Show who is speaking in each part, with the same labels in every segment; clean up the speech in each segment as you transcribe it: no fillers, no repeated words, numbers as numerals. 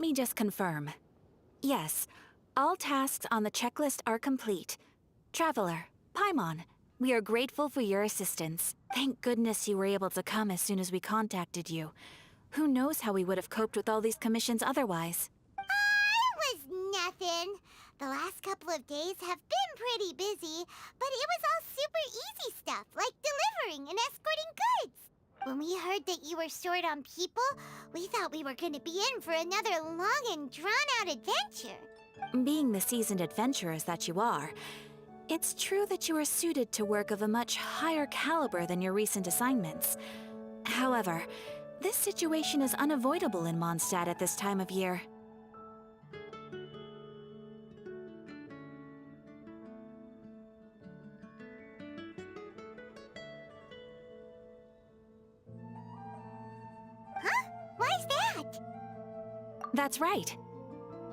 Speaker 1: me just confirm. Yes, all tasks on the checklist are complete. Traveler, Paimon, we are grateful for your assistance. Thank goodness you were able to come as soon as we contacted you. Who knows how we would have coped with all these commissions otherwise?
Speaker 2: It was nothing. The last couple of days have been pretty busy, but it was all super easy stuff, like delivering and escorting goods. When we heard that you were short on people, we thought we were going to be in for another long and drawn-out adventure.
Speaker 1: Being the seasoned adventurers that you are, it's true that you are suited to work of a much higher caliber than your recent assignments. However, this situation is unavoidable in Mondstadt at this time of year.
Speaker 2: Huh? Why's that?
Speaker 1: That's right.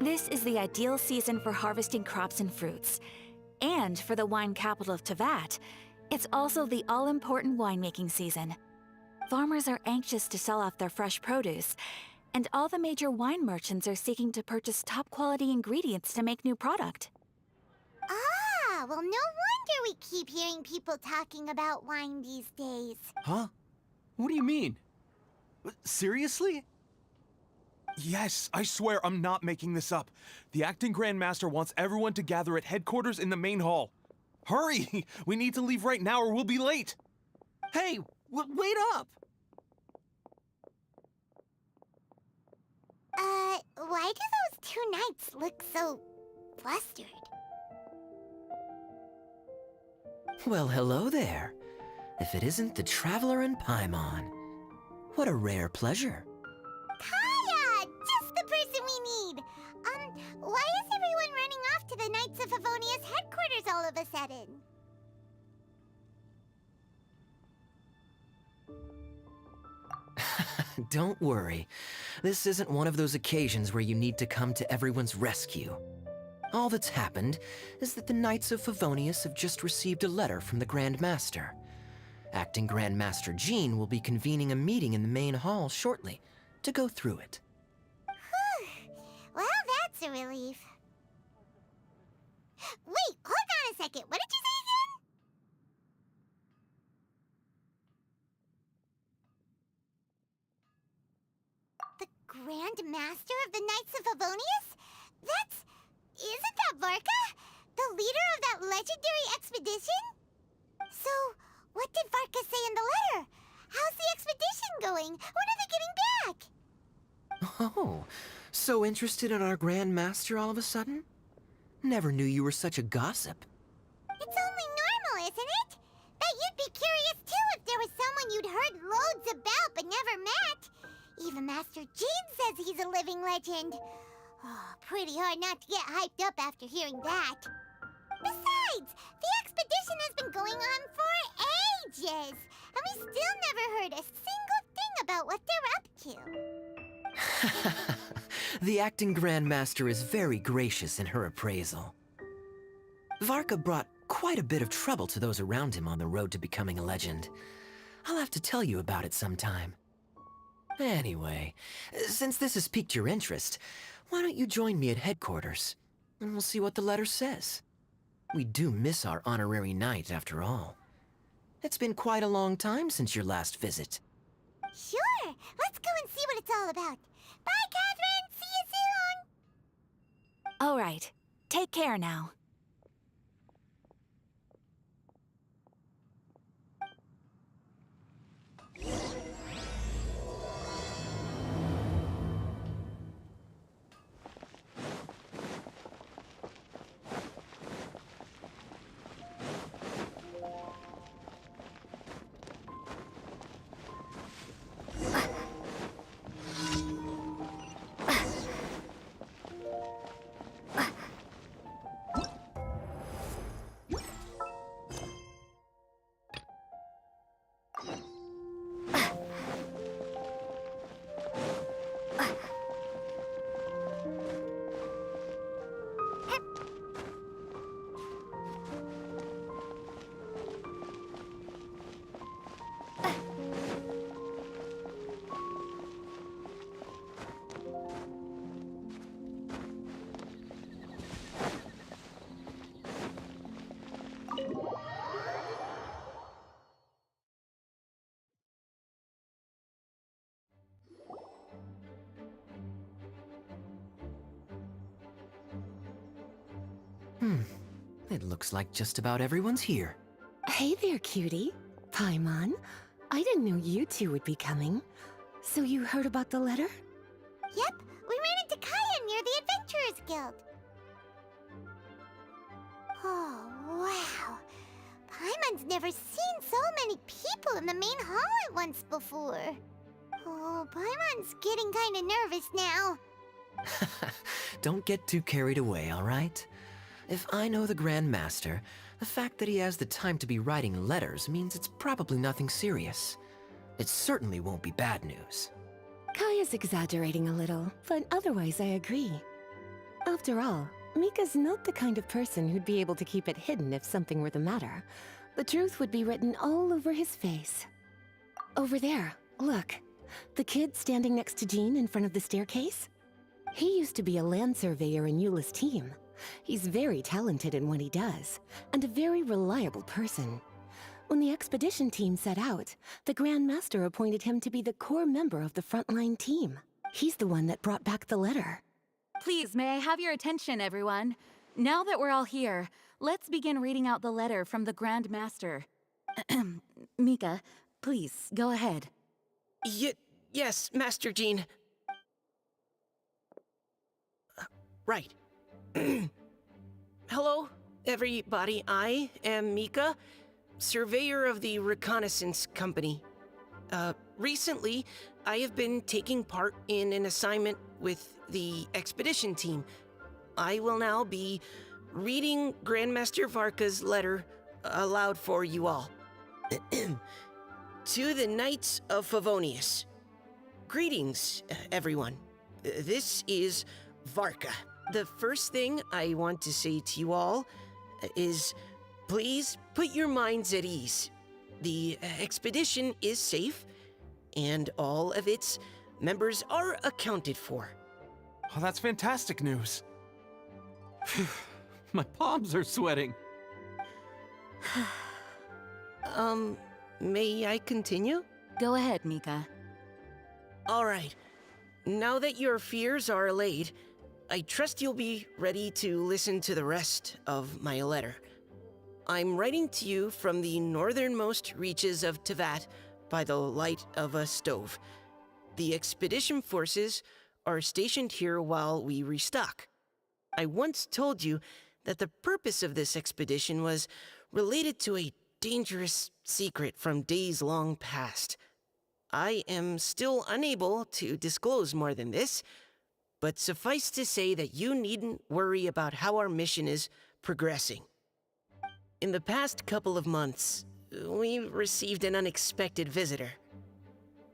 Speaker 1: This is the ideal season for harvesting crops and fruits. And for the wine capital of Teyvat, it's also the all-important winemaking season. Farmers are anxious to sell off their fresh produce, and all the major wine merchants are seeking to purchase top-quality ingredients to make new product.
Speaker 2: Ah, well, no wonder we keep hearing people talking about wine these days.
Speaker 3: Huh? What do you mean? Seriously? Yes, I swear I'm not making this up. The acting Grand Master wants everyone to gather at headquarters in the main hall. Hurry! We need to leave right now or we'll be late! Hey, wait up!
Speaker 2: Why do those two knights look so flustered?
Speaker 4: Well, hello there. If it isn't the Traveler and Paimon. What a rare pleasure.
Speaker 2: Kaya! Just the person we need! Why is everyone running off to the Knights of Favonia's headquarters all of a sudden?
Speaker 4: Don't worry. This isn't one of those occasions where you need to come to everyone's rescue. All that's happened is that the Knights of Favonius have just received a letter from the Grand Master. Acting Grand Master Jean will be convening a meeting in the main hall shortly to go through it.
Speaker 2: Well, that's a relief. Wait, hold on a second. What did you say again? The Grand Master of the Knights of Favonius? Isn't that Varka? The leader of that legendary expedition? So, what did Varka say in the letter? How's the expedition going? When are they getting back?
Speaker 4: Oh, so interested in our Grand Master all of a sudden? Never knew you were such a gossip.
Speaker 2: It's only normal, isn't it? Bet you'd be curious too if there was someone you'd heard loads about but never met. Even Master Jean says he's a living legend. Oh, pretty hard not to get hyped up after hearing that. Besides, the expedition has been going on for ages, and we still never heard a single thing about what they're up to.
Speaker 4: The acting Grand Master is very gracious in her appraisal. Varka brought quite a bit of trouble to those around him on the road to becoming a legend. I'll have to tell you about it sometime. Anyway, since this has piqued your interest, why don't you join me at headquarters, and we'll see what the letter says. We do miss our honorary knight, after all. It's been quite a long time since your last visit.
Speaker 2: Sure, let's go and see what it's all about. Bye, Catherine! See you soon!
Speaker 1: All right, take care now.
Speaker 4: It looks like just about everyone's here.
Speaker 5: Hey there, cutie. Paimon. I didn't know you two would be coming. So you heard about the letter?
Speaker 2: Yep, we ran into Kaya near the Adventurers Guild. Oh, wow. Paimon's never seen so many people in the main hall at once before. Oh, Paimon's getting kinda nervous now.
Speaker 4: Don't get too carried away, all right? If I know the Grand Master, the fact that he has the time to be writing letters means it's probably nothing serious. It certainly won't be bad news.
Speaker 5: Kaya's exaggerating a little, but otherwise I agree. After all, Mika's not the kind of person who'd be able to keep it hidden if something were the matter. The truth would be written all over his face. Over there, look. The kid standing next to Jean in front of the staircase? He used to be a land surveyor in Eula's team. He's very talented in what he does, and a very reliable person. When the expedition team set out, the Grand Master appointed him to be the core member of the frontline team. He's the one that brought back the letter.
Speaker 1: Please, may I have your attention, everyone? Now that we're all here, let's begin reading out the letter from the Grand Master. Mika, please, go ahead.
Speaker 4: Yes, Master Jean. Right. Hello, everybody. I am Mika, surveyor of the Reconnaissance Company. Recently, I have been taking part in an assignment with the expedition team. I will now be reading Grandmaster Varka's letter aloud for you all. To the Knights of Favonius. Greetings, everyone. This is Varka. The first thing I want to say to you all is please put your minds at ease. The expedition is safe, and all of its members are accounted for.
Speaker 3: Oh, that's fantastic news. My palms are sweating.
Speaker 4: May I continue?
Speaker 1: Go ahead, Mika.
Speaker 4: All right. Now that your fears are allayed, I trust you'll be ready to listen to the rest of my letter. I'm writing to you from the northernmost reaches of Tevat by the light of a stove. The expedition forces are stationed here while we restock. I once told you that the purpose of this expedition was related to a dangerous secret from days long past. I am still unable to disclose more than this, but suffice to say that you needn't worry about how our mission is progressing. In the past couple of months, we received an unexpected visitor.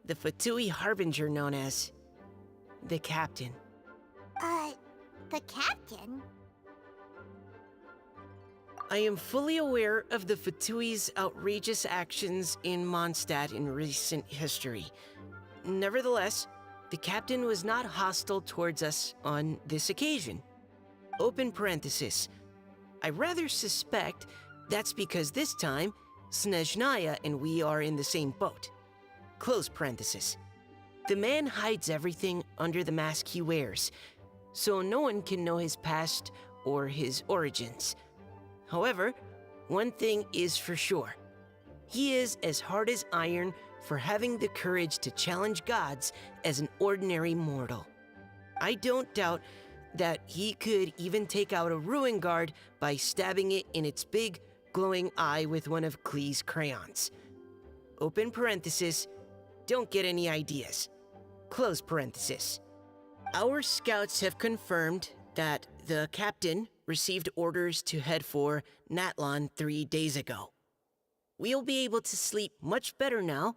Speaker 4: The Fatui Harbinger known as the Captain.
Speaker 2: The captain?
Speaker 4: I am fully aware of the Fatui's outrageous actions in Mondstadt in recent history. Nevertheless, the Captain was not hostile towards us on this occasion. Open parenthesis. I rather suspect that's because this time, Snezhnaya and we are in the same boat. Close parenthesis. The man hides everything under the mask he wears, so no one can know his past or his origins. However, one thing is for sure. He is as hard as iron for having the courage to challenge gods as an ordinary mortal. I don't doubt that he could even take out a ruin guard by stabbing it in its big, glowing eye with one of Klee's crayons. Open parenthesis, don't get any ideas. Close parenthesis. Our scouts have confirmed that the captain received orders to head for Natlon 3 days ago. We'll be able to sleep much better now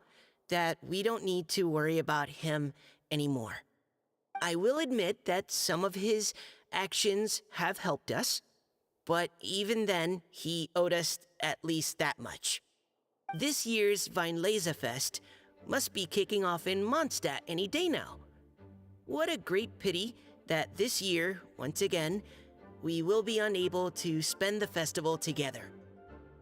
Speaker 4: that we don't need to worry about him anymore. I will admit that some of his actions have helped us, but even then, he owed us at least that much. This year's Weinlesefest must be kicking off in Mondstadt any day now. What a great pity that this year, once again, we will be unable to spend the festival together.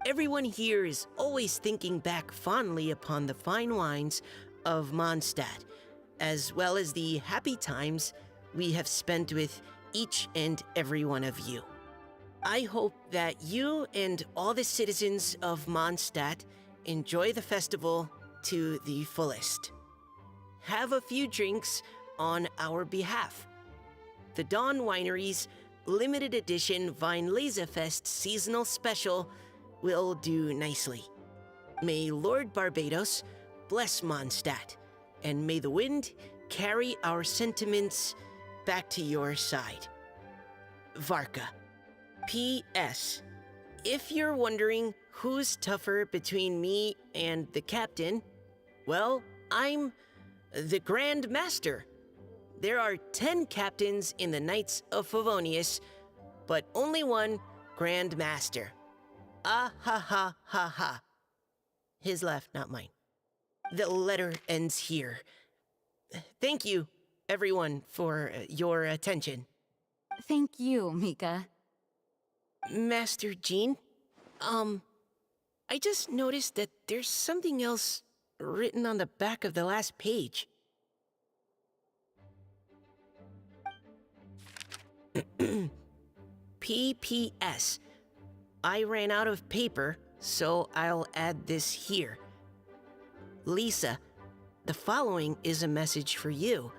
Speaker 4: Everyone here is always thinking back fondly upon the fine wines of Mondstadt, as well as the happy times we have spent with each and every one of you.
Speaker 6: I hope that you and all the citizens of Mondstadt enjoy the festival to the fullest. Have a few drinks on our behalf. The Dawn Winery's limited edition Weinlesefest seasonal special will do nicely. May Lord Barbados bless Mondstadt, and may the wind carry our sentiments back to your side. Varka. P.S. If you're wondering who's tougher between me and the captain, well, I'm the Grand Master. There are 10 captains in the Knights of Favonius, but only one Grand Master. Ah ha ha ha ha. His laugh, not mine. The letter ends here. Thank you, everyone, for your attention.
Speaker 1: Thank you, Mika.
Speaker 6: Master Jean, I just noticed that there's something else written on the back of the last page. P.P.S. I ran out of paper, so I'll add this here. Lisa, the following is a message for you.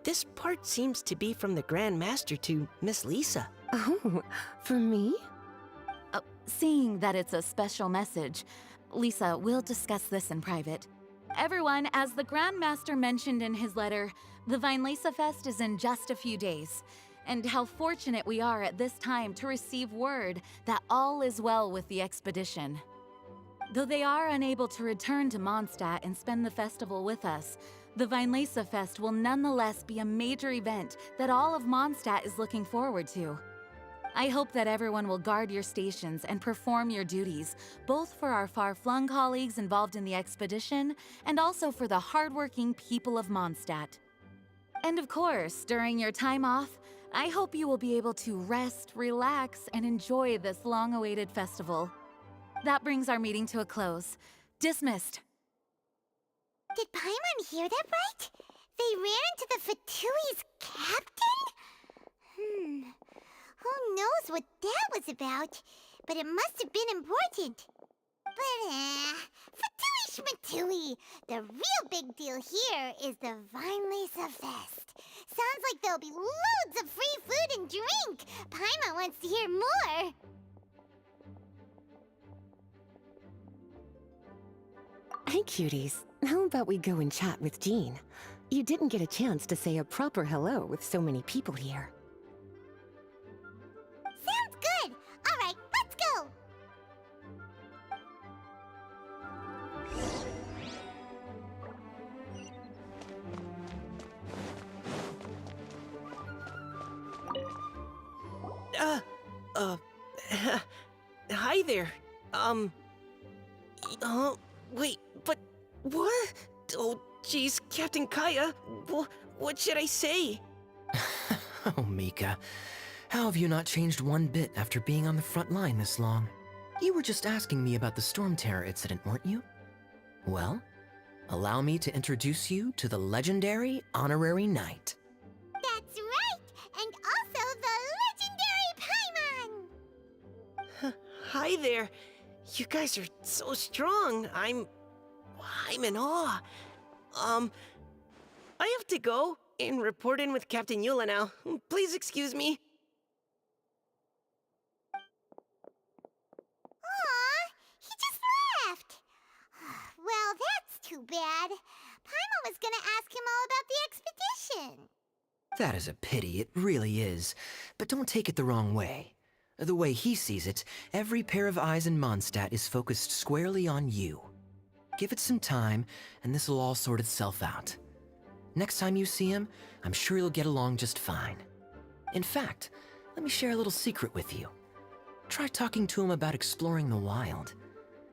Speaker 6: This part seems to be from the Grand Master to Miss Lisa.
Speaker 5: Oh, for me?
Speaker 1: Seeing that it's a special message, Lisa, we'll discuss this in private. Everyone, as the Grand Master mentioned in his letter, the Weinlesefest is in just a few days. And how fortunate we are at this time to receive word that all is well with the expedition. Though they are unable to return to Mondstadt and spend the festival with us, the Weinlesefest will nonetheless be a major event that all of Mondstadt is looking forward to. I hope that everyone will guard your stations and perform your duties, both for our far-flung colleagues involved in the expedition and also for the hardworking people of Mondstadt. And of course, during your time off, I hope you will be able to rest, relax, and enjoy this long-awaited festival. That brings our meeting to a close. Dismissed.
Speaker 2: Did Paimon hear that right? They ran into the Fatui's captain? Who knows what that was about? But it must have been important. But, Fatui Schmatui! The real big deal here is the Weinlesefest. Sounds like there'll be loads of free food and drink. Paimon wants to hear more.
Speaker 5: Hey, cuties. How about we go and chat with Jean? You didn't get a chance to say a proper hello with so many people here.
Speaker 2: Sounds good. All right, let's go.
Speaker 6: Hi there. Wait, but what? Oh, geez, Captain Kaya, what should I say?
Speaker 4: Oh, Mika. How have you not changed one bit after being on the front line this long? You were just asking me about the Storm Terror incident, weren't you? Well, allow me to introduce you to the legendary Honorary Knight.
Speaker 2: That's right, and also the legendary Paimon.
Speaker 6: Hi there. You guys are so strong. I'm in awe. I have to go and report in with Captain Eula now. Please excuse me.
Speaker 2: Aw, he just left. Well, that's too bad. Paimon was gonna ask him all about the expedition.
Speaker 4: That is a pity, it really is. But don't take it the wrong way. The way he sees it, every pair of eyes in Mondstadt is focused squarely on you. Give it some time, and this'll all sort itself out. Next time you see him, I'm sure you'll get along just fine. In fact, let me share a little secret with you. Try talking to him about exploring the wild.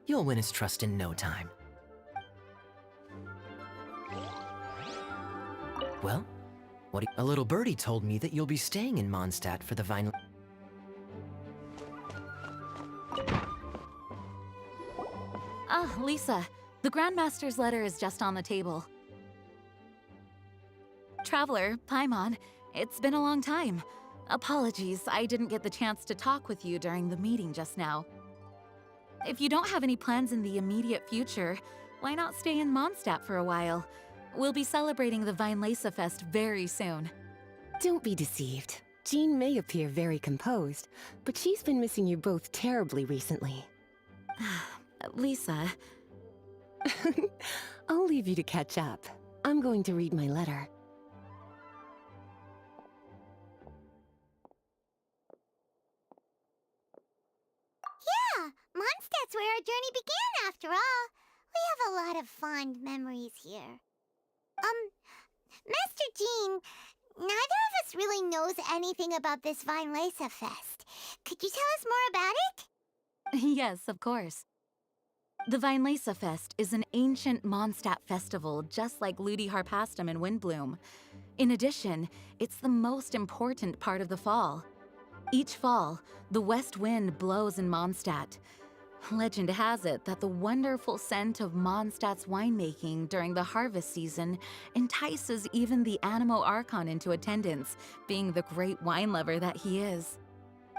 Speaker 4: You'll win his trust in no time. Well, a little birdie told me that you'll be staying in Mondstadt for the Vine...
Speaker 1: Lisa, the Grandmaster's letter is just on the table. Traveler, Paimon, it's been a long time. Apologies, I didn't get the chance to talk with you during the meeting just now. If you don't have any plans in the immediate future, why not stay in Mondstadt for a while? We'll be celebrating the Weinlese Fest very soon.
Speaker 5: Don't be deceived. Jean may appear very composed, but she's been missing you both terribly recently.
Speaker 1: Lisa,
Speaker 5: I'll leave you to catch up. I'm going to read my letter.
Speaker 2: Yeah, Mondstadt's where our journey began after all. We have a lot of fond memories here. Master Jean, neither of us really knows anything about this Weinlese Fest. Could you tell us more about it?
Speaker 1: yes, of course. The Weinlese Fest is an ancient Mondstadt festival just like Ludi Harpastum and Windbloom. In addition, it's the most important part of the fall. Each fall, the west wind blows in Mondstadt. Legend has it that the wonderful scent of Mondstadt's winemaking during the harvest season entices even the Animo Archon into attendance, being the great wine lover that he is.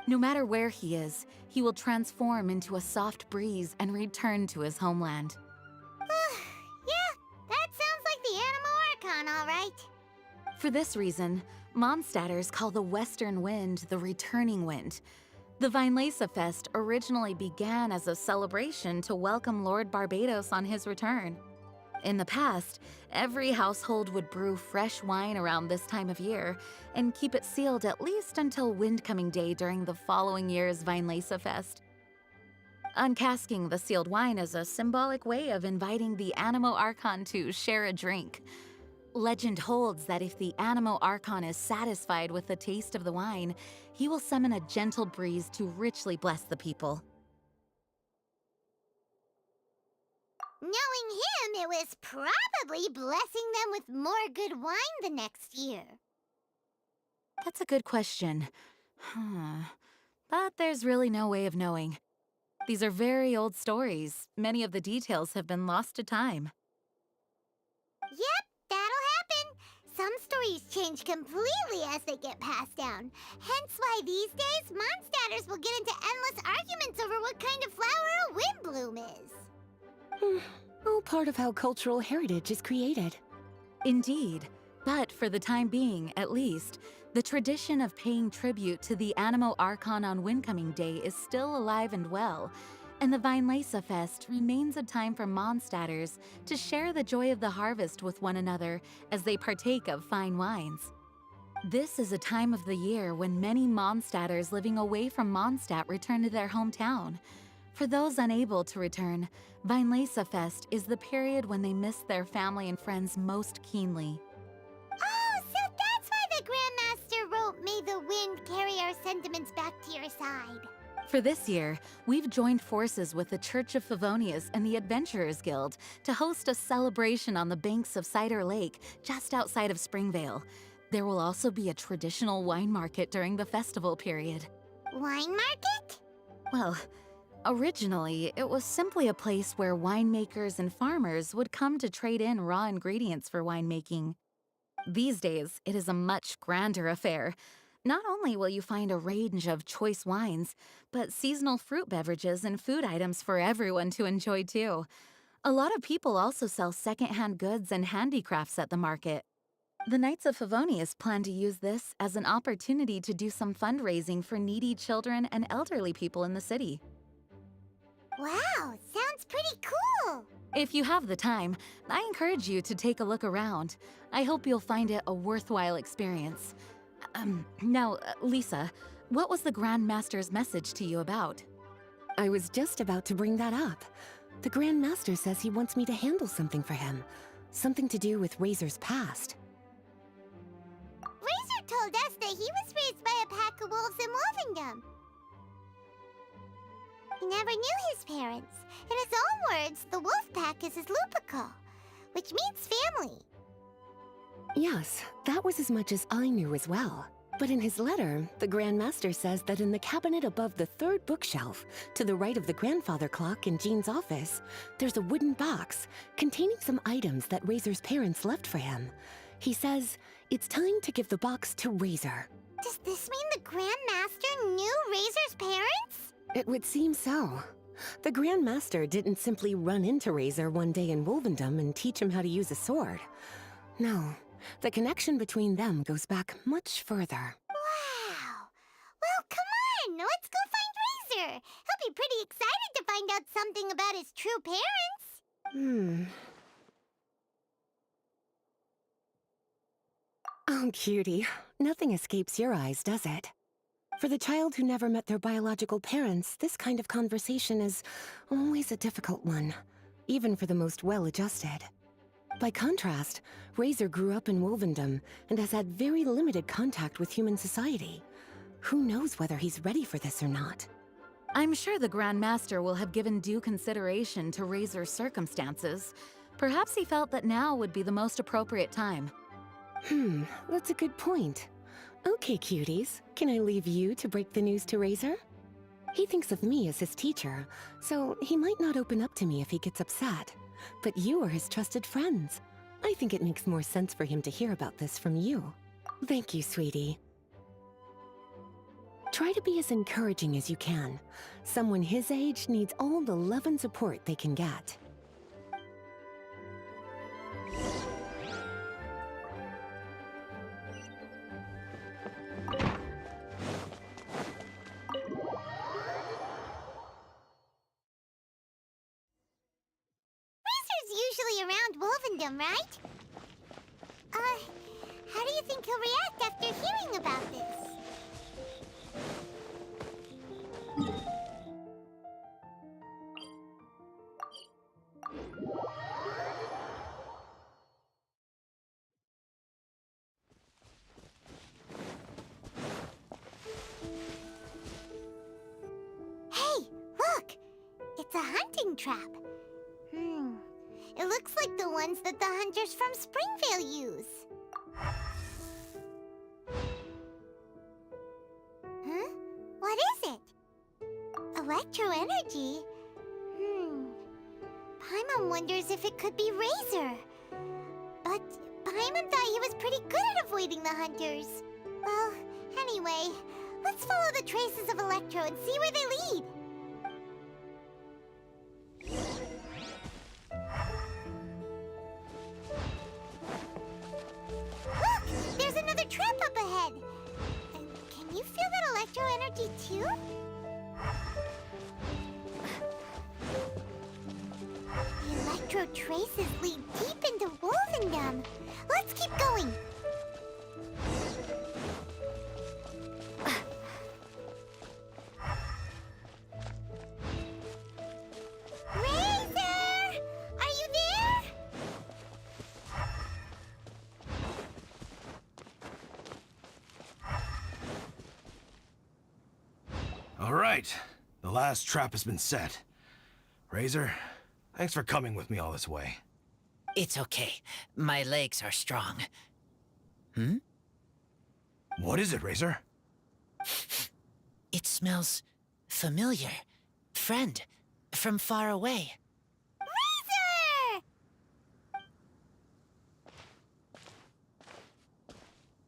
Speaker 1: No matter where he is, he will transform into a soft breeze and return to his homeland.
Speaker 2: Yeah, that sounds like the Animo Archon, all right.
Speaker 1: For this reason, Mondstadters call the western wind the returning wind. The Weinlese Fest originally began as a celebration to welcome Lord Barbados on his return. In the past, every household would brew fresh wine around this time of year and keep it sealed at least until Windcoming Day during the following year's Weinlese Fest. Uncasking the sealed wine is a symbolic way of inviting the Animo Archon to share a drink. Legend holds that if the Animo Archon is satisfied with the taste of the wine, he will summon a gentle breeze to richly bless the people.
Speaker 2: Knowing him, it was probably blessing them with more good wine the next year.
Speaker 1: That's a good question. But there's really no way of knowing. These are very old stories. Many of the details have been lost to time.
Speaker 2: Yep, that'll happen. Some stories change completely as they get passed down. Hence why these days, Mondstadters will get into endless arguments over what kind of flower a windbloom is.
Speaker 5: All part of how cultural heritage is created.
Speaker 1: Indeed. But for the time being, at least, the tradition of paying tribute to the Animo Archon on Windcoming Day is still alive and well, and the Weinlese Fest remains a time for Mondstadters to share the joy of the harvest with one another as they partake of fine wines. This is a time of the year when many Mondstadters living away from Mondstadt return to their hometown. For those unable to return, Weinlese Fest is the period when they miss their family and friends most keenly.
Speaker 2: Oh, so that's why the Grandmaster wrote, "May the wind carry our sentiments back to your side."
Speaker 1: For this year, we've joined forces with the Church of Favonius and the Adventurers Guild to host a celebration on the banks of Cider Lake just outside of Springvale. There will also be a traditional wine market during the festival period.
Speaker 2: Wine market?
Speaker 1: Well, originally, it was simply a place where winemakers and farmers would come to trade in raw ingredients for winemaking. These days, it is a much grander affair. Not only will you find a range of choice wines, but seasonal fruit beverages and food items for everyone to enjoy too. A lot of people also sell secondhand goods and handicrafts at the market. The Knights of Favonius plan to use this as an opportunity to do some fundraising for needy children and elderly people in the city.
Speaker 2: Wow, sounds pretty cool.
Speaker 1: If you have the time, I encourage you to take a look around. I hope you'll find it a worthwhile experience. Now, Lisa, what was the Grand Master's message to you about?
Speaker 5: I was just about to bring that up. The Grand Master says he wants me to handle something for him. Something to do with Razor's past.
Speaker 2: Razor told us that he was raised by a pack of wolves in Wolvendom. He never knew his parents. In his own words, the wolf pack is his lupical, which means family.
Speaker 5: Yes, that was as much as I knew as well. But in his letter, the Grand Master says that in the cabinet above the third bookshelf, to the right of the grandfather clock in Jean's office, there's a wooden box containing some items that Razor's parents left for him. He says it's time to give the box to Razor.
Speaker 2: Does this mean the Grand Master knew Razor's parents?
Speaker 5: It would seem so. The Grand Master didn't simply run into Razor one day in Wolvendom and teach him how to use a sword. No, the connection between them goes back much further.
Speaker 2: Wow. Well, come on, let's go find Razor. He'll be pretty excited to find out something about his true parents.
Speaker 5: Oh, cutie. Nothing escapes your eyes, does it? For the child who never met their biological parents, this kind of conversation is always a difficult one, even for the most well-adjusted. By contrast, Razor grew up in Wolvendom and has had very limited contact with human society. Who knows whether he's ready for this or not?
Speaker 7: I'm sure the Grand Master will have given due consideration to Razor's circumstances. Perhaps he felt that now would be the most appropriate time.
Speaker 5: That's a good point. Okay, cuties, can I leave you to break the news to Razor? He thinks of me as his teacher, so he might not open up to me if he gets upset. But you are his trusted friends. I think it makes more sense for him to hear about this from you. Thank you, sweetie. Try to be as encouraging as you can. Someone his age needs all the love and support they can get.
Speaker 2: Razor's usually around Wolvendom, right? How do you think he'll react after hearing about this? Hey, look! It's a hunting trap. It looks like the ones that the hunters from Springvale use. Huh? What is it? Electro energy? Paimon wonders if it could be Razor. But Paimon thought he was pretty good at avoiding the hunters. Well, anyway, let's follow the traces of Electro and see where they lead. Look! There's another trap up ahead! Can you feel that electro energy too? The electro traces lead deep into Wolvendom. Let's keep going! Razor! Are you there?
Speaker 8: All right, the last trap has been set. Razor, thanks for coming with me all this way.
Speaker 6: It's okay. My legs are strong.
Speaker 8: What is it, Razor?
Speaker 6: It smells familiar. Friend, from far away.
Speaker 2: Razor!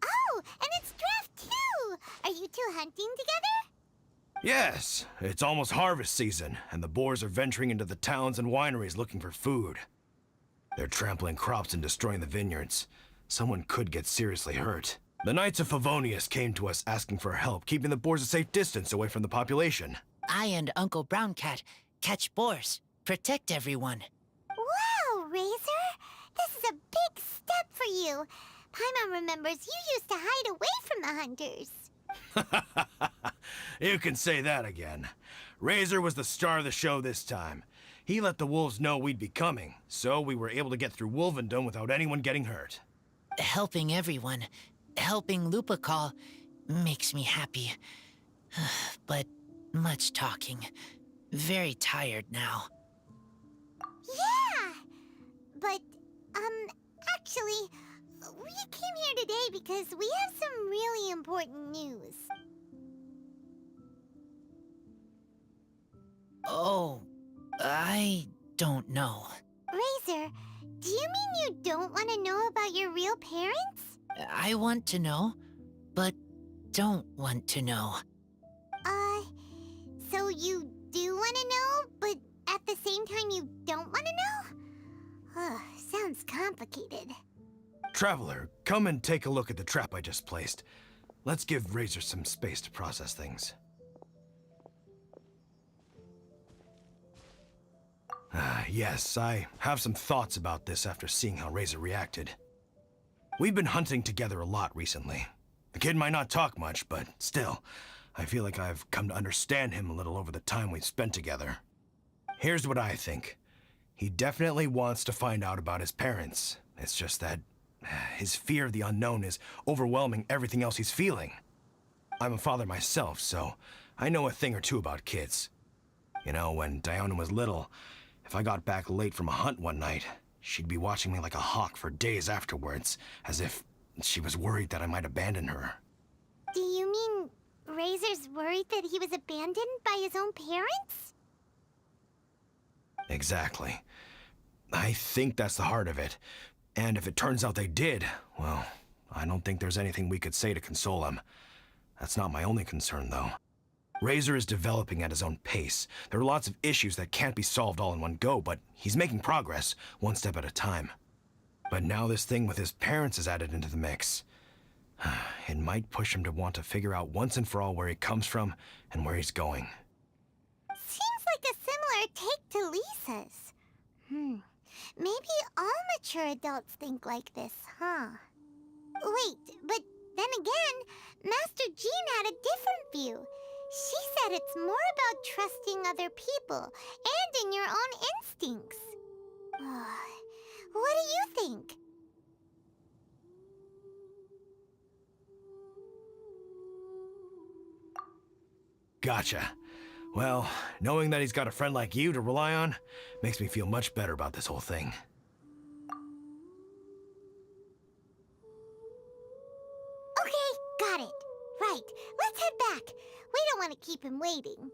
Speaker 2: Oh, and it's Draft too! Are you two hunting together?
Speaker 8: Yes, it's almost harvest season, and the boars are venturing into the towns and wineries looking for food. They're trampling crops and destroying the vineyards. Someone could get seriously hurt. The Knights of Favonius came to us asking for help, keeping the boars a safe distance away from the population.
Speaker 6: I and Uncle Brown Cat catch boars, protect everyone.
Speaker 2: Wow, Razor! This is a big step for you. Paimon remembers you used to hide away from the hunters.
Speaker 8: You can say that again. Razor was the star of the show this time. He let the wolves know we'd be coming, so we were able to get through Wolvendom without anyone getting hurt.
Speaker 6: Helping everyone, helping Lupical, makes me happy. But much talking. Very tired now.
Speaker 2: Yeah! But, actually, we came here today because we have some really important news.
Speaker 6: Oh, I don't know.
Speaker 2: Razor, do you mean you don't want to know about your real parents?
Speaker 6: I want to know, but
Speaker 9: don't want to know.
Speaker 2: So you do want to know, but at the same time you don't want to know? Ugh, sounds complicated.
Speaker 8: Traveler, come and take a look at the trap I just placed. Let's give Razor some space to process things. Yes, I have some thoughts about this after seeing how Razor reacted. We've been hunting together a lot recently. The kid might not talk much, but still, I feel like I've come to understand him a little over the time we've spent together. Here's what I think. He definitely wants to find out about his parents. It's just that his fear of the unknown is overwhelming everything else he's feeling. I'm a father myself, so I know a thing or two about kids. You know, when Diona was little, if I got back late from a hunt one night, she'd be watching me like a hawk for days afterwards, as if she was worried that I might abandon her.
Speaker 2: Do you mean Razor's worried that he was abandoned by his own parents?
Speaker 8: Exactly. I think that's the heart of it. And if it turns out they did, well, I don't think there's anything we could say to console him. That's not my only concern, though. Razor is developing at his own pace. There are lots of issues that can't be solved all in one go, but he's making progress, one step at a time. But now this thing with his parents is added into the mix. It might push him to want to figure out once and for all where he comes from and where he's going.
Speaker 2: Seems like a similar take to Lisa's. Maybe all mature adults think like this, huh? Wait, but then again, Master Jean had a different view. She said it's more about trusting other people and in your own instincts. What do you think?
Speaker 8: Gotcha. Well, knowing that he's got a friend like you to rely on makes me feel much better about this whole thing.
Speaker 2: Okay, got it. Right, let's head back. We don't want to keep him waiting.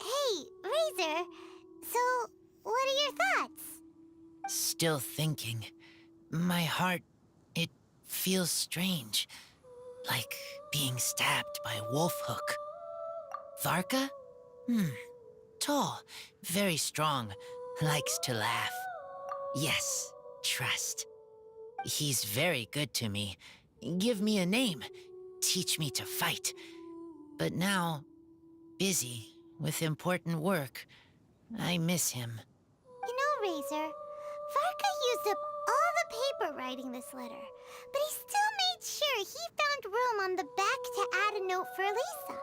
Speaker 2: Hey, Razor. So, what are your thoughts?
Speaker 9: Still thinking. My heart, it feels strange. Like being stabbed by a wolf hook. Varka? Tall, very strong, likes to laugh. Yes, trust. He's very good to me. Give me a name. Teach me to fight. But now, busy with important work. I miss him.
Speaker 2: You know, Razor, Varka used up all the paper writing this letter, but he still made sure he found room on the back to add a note for Lisa.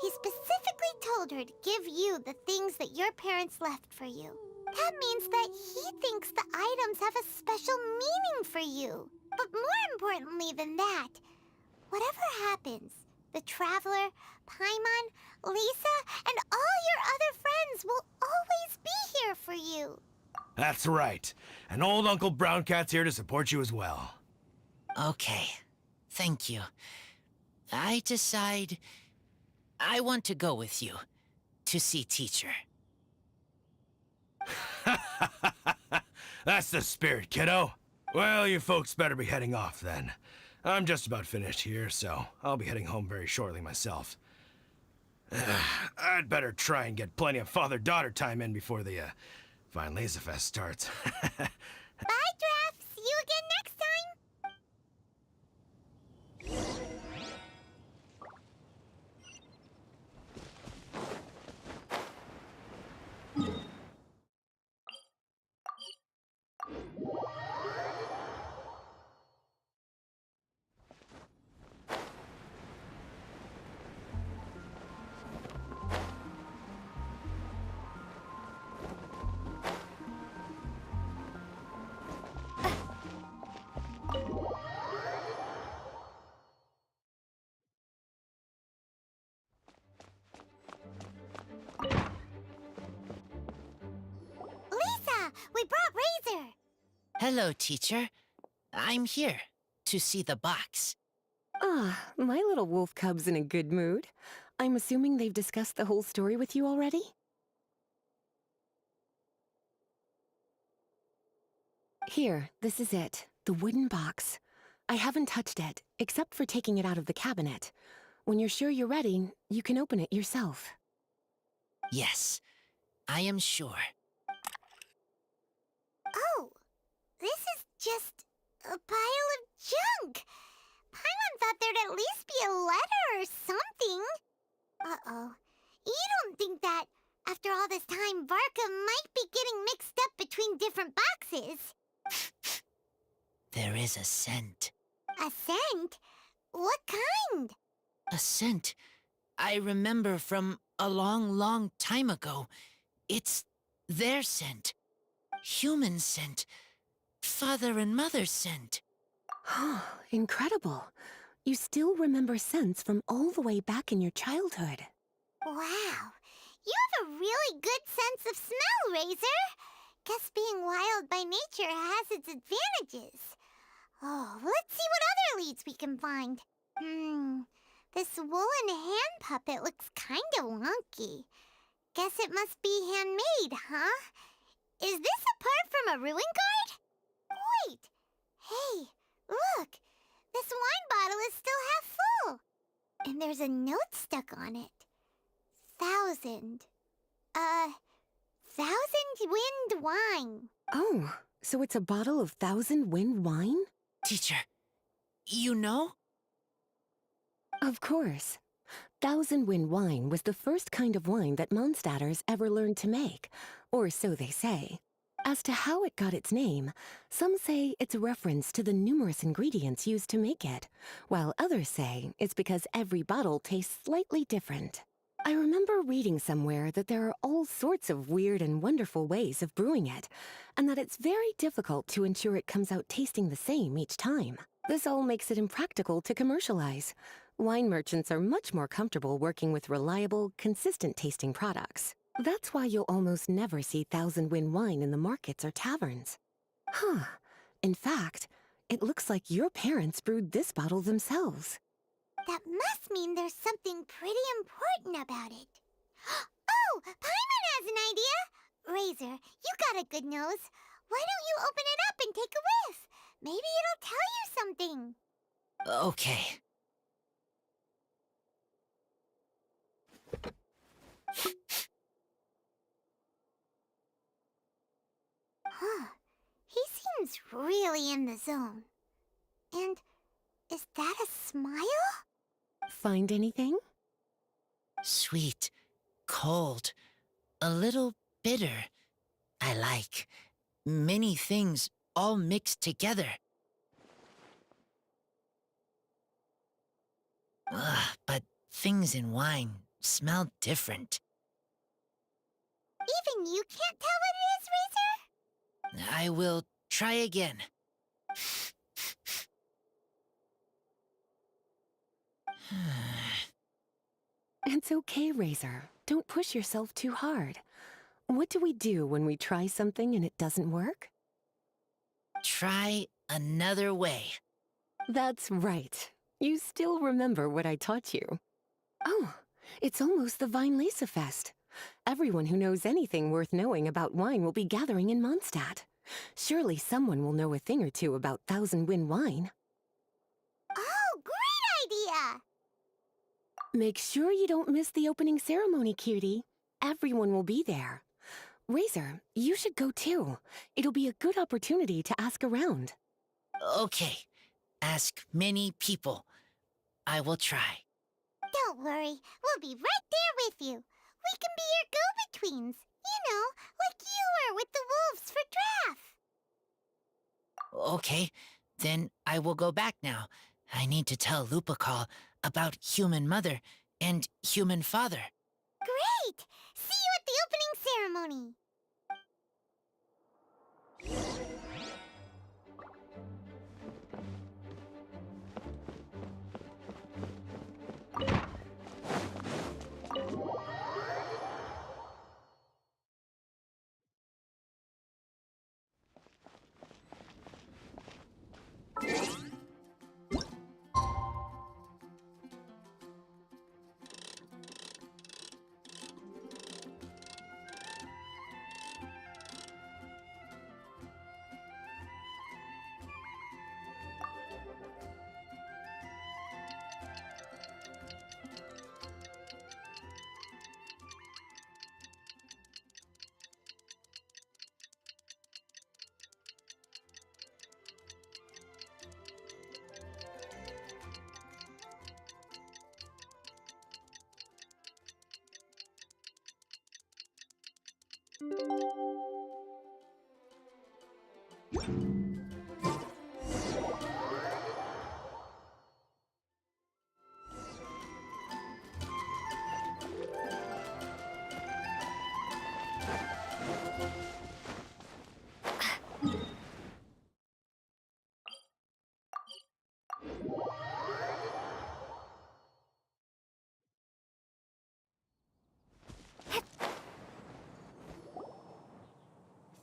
Speaker 2: He specifically told her to give you the things that your parents left for you. That means that he thinks the items have a special meaning for you. But more importantly than that, whatever happens, the Traveler, Paimon, Lisa, and all your other friends will always be here for you.
Speaker 8: That's right. And old Uncle Brown Cat's here to support you as well.
Speaker 9: Okay, thank you. I decide I want to go with you to see teacher.
Speaker 8: That's the spirit, kiddo. Well, you folks better be heading off then. I'm just about finished here, so I'll be heading home very shortly myself. I'd better try and get plenty of father-daughter time in before the Fine Laser Fest starts.
Speaker 2: Bye, Draft. See you again next time. Lisa, we brought Razor.
Speaker 9: Hello, teacher. I'm here to see the box.
Speaker 5: Ah, my little wolf cub's in a good mood. I'm assuming they've discussed the whole story with you already? Here, this is it. The wooden box. I haven't touched it, except for taking it out of the cabinet. When you're sure you're ready, you can open it yourself.
Speaker 9: Yes, I am sure.
Speaker 2: Oh, this is just a pile of junk. Paimon thought there'd at least be a letter or something. Uh-oh. You don't think that, after all this time, Varka might be getting mixed up between different boxes?
Speaker 9: There is a scent.
Speaker 2: A scent? What kind?
Speaker 9: A scent I remember from a long, long time ago. It's their scent. Human scent. Father and mother's scent.
Speaker 5: Incredible. You still remember scents from all the way back in your childhood.
Speaker 2: Wow. You have a really good sense of smell, Razor. Guess being wild by nature has its advantages. Oh, let's see what other leads we can find. This woolen hand puppet looks kinda wonky. Guess it must be handmade, huh? Is this a part from a ruin guard? Wait! Hey, look! This wine bottle is still half full! And there's a note stuck on it. 1,000. 1,000 wind wine.
Speaker 5: Oh, so it's a bottle of 1,000 wind wine?
Speaker 9: Teacher, you know?
Speaker 5: Of course. 1,000 wind wine was the first kind of wine that Mondstadters ever learned to make, or so they say. As to how it got its name, some say it's a reference to the numerous ingredients used to make it, while others say it's because every bottle tastes slightly different. I remember reading somewhere that there are all sorts of weird and wonderful ways of brewing it, and that it's very difficult to ensure it comes out tasting the same each time. This all makes it impractical to commercialize. Wine merchants are much more comfortable working with reliable, consistent-tasting products. That's why you'll almost never see 1,000 wind wine in the markets or taverns. Huh. In fact, it looks like your parents brewed this bottle themselves.
Speaker 2: That must mean there's something pretty important about it. Oh, Paimon has an idea! Razor, you got a good nose. Why don't you open it up and take a whiff? Maybe it'll tell you something.
Speaker 9: Okay.
Speaker 2: Huh. He seems really in the zone. And is that a smile?
Speaker 5: Find anything?
Speaker 9: Sweet, cold, a little bitter. I like many things all mixed together. But things in wine smell different.
Speaker 2: Even you can't tell what it is, Razor?
Speaker 9: I will try again.
Speaker 5: It's okay, Razor. Don't push yourself too hard. What do we do when we try something and it doesn't work?
Speaker 9: Try another way.
Speaker 5: That's right. You still remember what I taught you. Oh, it's almost the Weinlese Fest. Everyone who knows anything worth knowing about wine will be gathering in Mondstadt. Surely someone will know a thing or two about 1,000 wind wine.
Speaker 2: Oh, great idea!
Speaker 5: Make sure you don't miss the opening ceremony, cutie. Everyone will be there. Razor, you should go too. It'll be a good opportunity to ask around.
Speaker 9: Okay. Ask many people. I will try.
Speaker 2: Don't worry, we'll be right there with you. We can be your go-betweens. You know, like you were with the wolves for Draff.
Speaker 9: Okay, then I will go back now. I need to tell Lupacall about Human Mother and Human Father.
Speaker 2: Great! See you at the opening ceremony.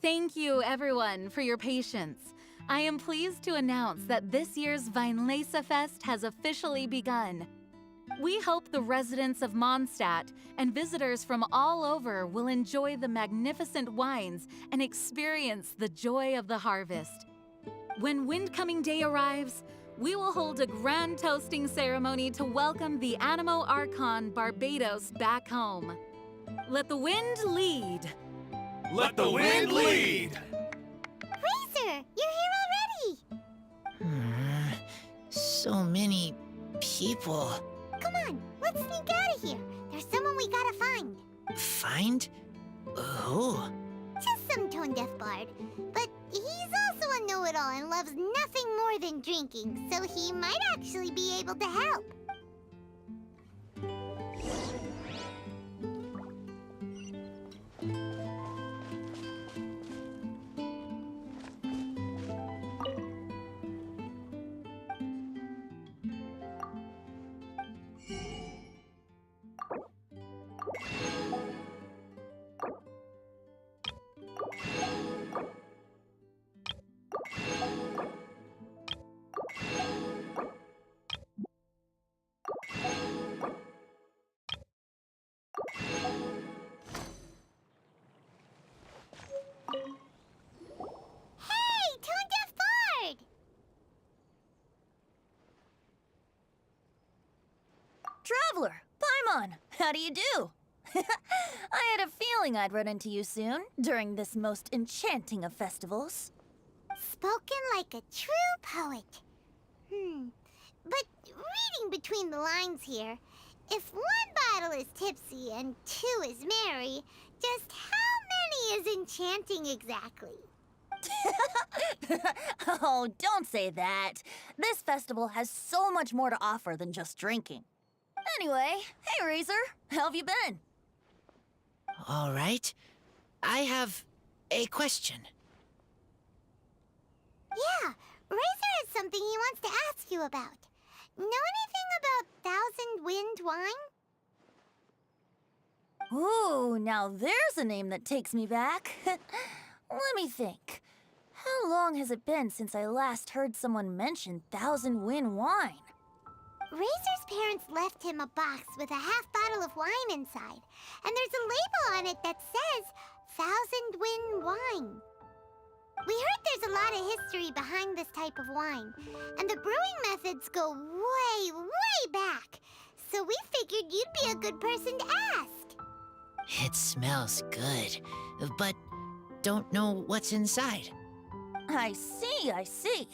Speaker 7: Thank you, everyone, for your patience. I am pleased to announce that this year's Weinlese Fest has officially begun. We hope the residents of Mondstadt and visitors from all over will enjoy the magnificent wines and experience the joy of the harvest. When Windcoming Day arrives, we will hold a grand toasting ceremony to welcome the Animo Archon Barbados back home. Let the wind lead.
Speaker 3: Let the wind lead!
Speaker 2: Razor, you're here already!
Speaker 9: So many people.
Speaker 2: Come on, let's sneak out of here. There's someone we gotta find.
Speaker 9: Find? Who?
Speaker 2: Just some tone-deaf bard. But he's also a know-it-all and loves nothing more than drinking, so he might actually be able to help. Hey, tone-deaf bard!
Speaker 10: Traveler, Paimon, how do you do? I had a feeling I'd run into you soon, during this most enchanting of festivals.
Speaker 2: Spoken like a true poet. But reading between the lines here, if one bottle is tipsy and two is merry, just how many is enchanting exactly?
Speaker 10: Oh, don't say that. This festival has so much more to offer than just drinking. Anyway, hey Razor, how have you been?
Speaker 9: All right. I have a question.
Speaker 2: Yeah, Razor has something he wants to ask you about. Know anything about Thousand Wind wine?
Speaker 10: Ooh, now there's a name that takes me back. Let me think. How long has it been since I last heard someone mention Thousand Wind wine?
Speaker 2: Razor's parents left him a box with a half bottle of wine inside, and there's a label on it that says Thousand Wind wine. We heard there's a lot of history behind this type of wine, and the brewing methods go way, way back. So we figured you'd be a good person to ask.
Speaker 9: It smells good, but don't know what's inside.
Speaker 10: I see.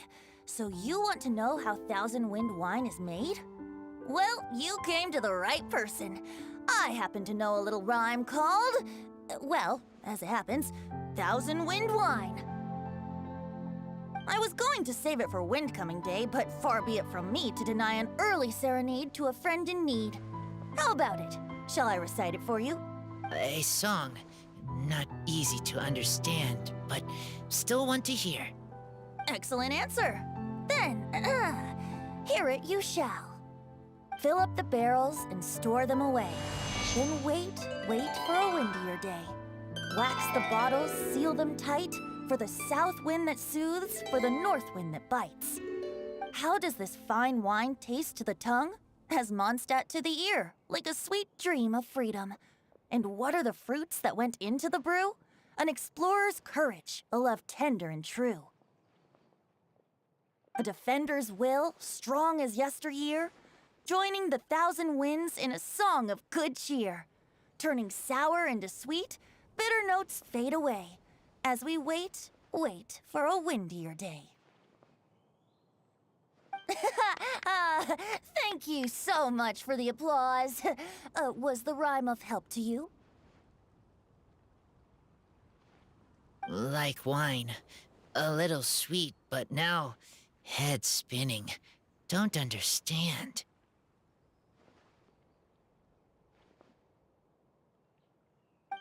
Speaker 10: So you want to know how Thousand Wind wine is made? Well, you came to the right person. I happen to know a little rhyme called, well, as it happens, Thousand Wind wine. I was going to save it for Windcoming Day, but far be it from me to deny an early serenade to a friend in need. How about it? Shall I recite it for you?
Speaker 9: A song. Not easy to understand, but still want to hear.
Speaker 10: Excellent answer. Then, hear it you shall. Fill up the barrels and store them away. Then wait for a windier day. Wax the bottles, seal them tight, for the south wind that soothes, for the north wind that bites. How does this fine wine taste to the tongue? As Mondstadt to the ear, like a sweet dream of freedom. And what are the fruits that went into the brew? An explorer's courage, a love tender and true. A defender's will, strong as yesteryear, joining the thousand winds in a song of good cheer. Turning sour into sweet, bitter notes fade away, as we wait for a windier day. Thank you so much for the applause. Was the rhyme of help to you?
Speaker 9: Like wine. A little sweet, but now head spinning. Don't understand.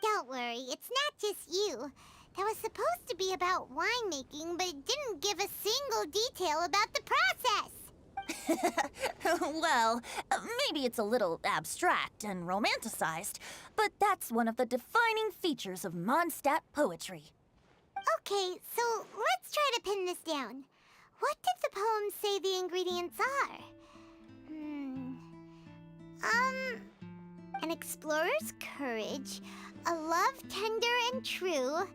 Speaker 2: Don't worry, it's not just you. That was supposed to be about winemaking, but it didn't give a single detail about the process.
Speaker 10: Well, maybe it's a little abstract and romanticized, but that's one of the defining features of Mondstadt poetry.
Speaker 2: Okay, so let's try to pin this down. What did the poem say the ingredients are? An explorer's courage, a love tender and true,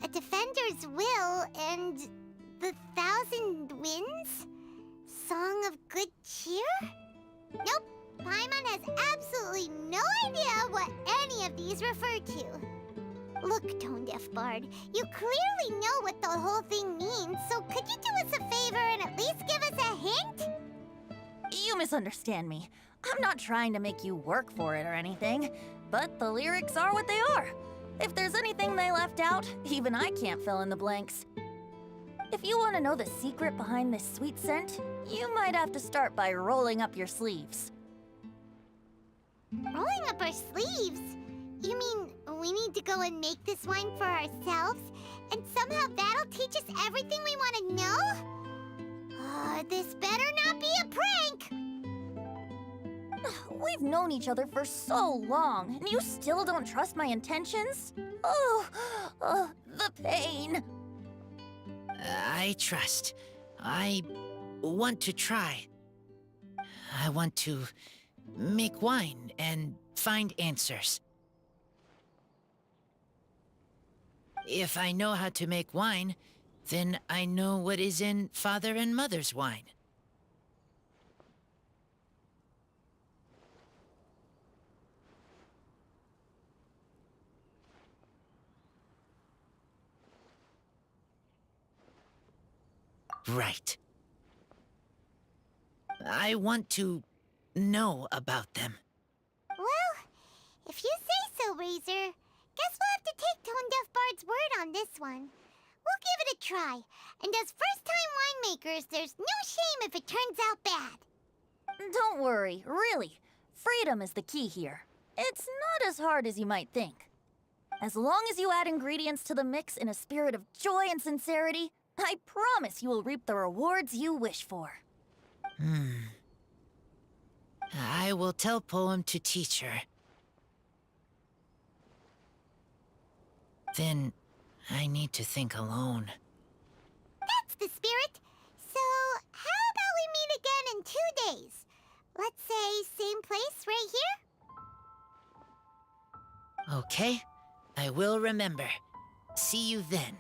Speaker 2: a defender's will, and the 1,000 winds? Song of good cheer? Nope, Paimon has absolutely no idea what any of these refer to. Look, Tone-Deaf Bard, you clearly know what the whole thing means, so could you do us a favor and at least give us a hint?
Speaker 10: You misunderstand me. I'm not trying to make you work for it or anything, but the lyrics are what they are. If there's anything they left out, even I can't fill in the blanks. If you want to know the secret behind this sweet scent, you might have to start by rolling up your sleeves.
Speaker 2: Rolling up our sleeves? You mean we need to go and make this wine for ourselves, and somehow that'll teach us everything we want to know? This better not be a prank!
Speaker 10: We've known each other for so long, and you still don't trust my intentions? Oh, the pain.
Speaker 9: I trust. I want to try. I want to make wine and find answers. If I know how to make wine, then I know what is in Father and Mother's wine. Right. I want to know about them.
Speaker 2: Well, if you say so, Razor, guess we'll have to take Tone-Deaf Bard's word on this one. We'll give it a try, and as first-time winemakers, there's no shame if it turns out bad.
Speaker 10: Don't worry, really. Freedom is the key here. It's not as hard as you might think. As long as you add ingredients to the mix in a spirit of joy and sincerity, I promise you will reap the rewards you wish for.
Speaker 9: I will tell Poem to teach her. Then I need to think alone.
Speaker 2: That's the spirit. So, how about we meet again in 2 days? Let's say same place right here?
Speaker 9: Okay, I will remember. See you then.